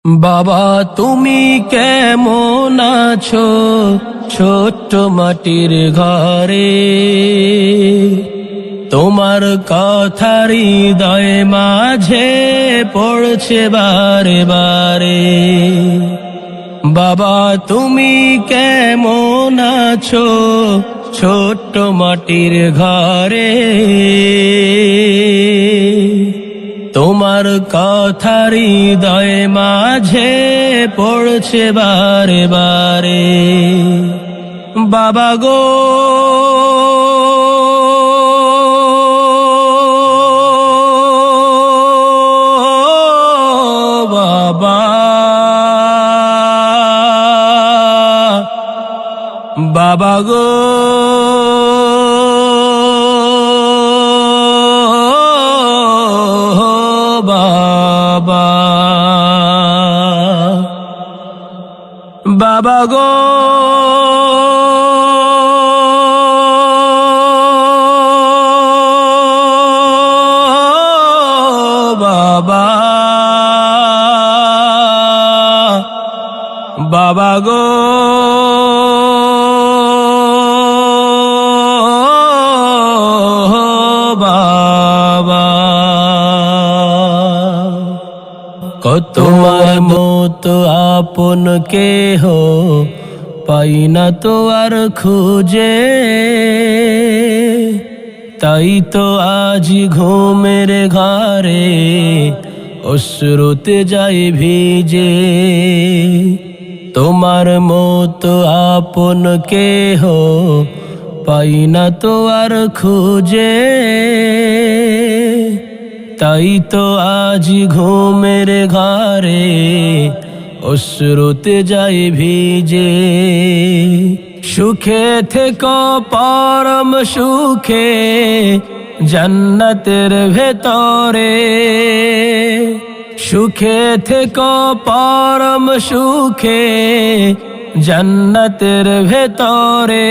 বাবা তুমি কেমন আছো ছোট্ট মাটির ঘরে, তোমার কথা হৃদয় মাঝে পড়ছে বারে বারে। বাবা তুমি কেমন আছো ছোট্ট মাটির ঘরে, তোমার কথা হৃদয় মাঝে পড়ছে বারে বারে। বাবা গো বাবা, বাবা গো বাবা, বাবা গো বাবা, বাবা গো বাবা। তোমার মতো আপন কেহ পাই না তো আর খুঁজে, তাই তো আজ ঘুমের ঘরে অশ্রুতে যাই ভিজে। তোমার মতো আপন কেহ পাই না তো আর খুঁজে, তাই তো আজ ঘুমের ঘরে অশ্রুতে যাই ভিজে। সুখে থেকো পরম সুখে জান্নাতের ভেতরে, সুখে থেকো পরম সুখে জান্নাতের ভেতরে।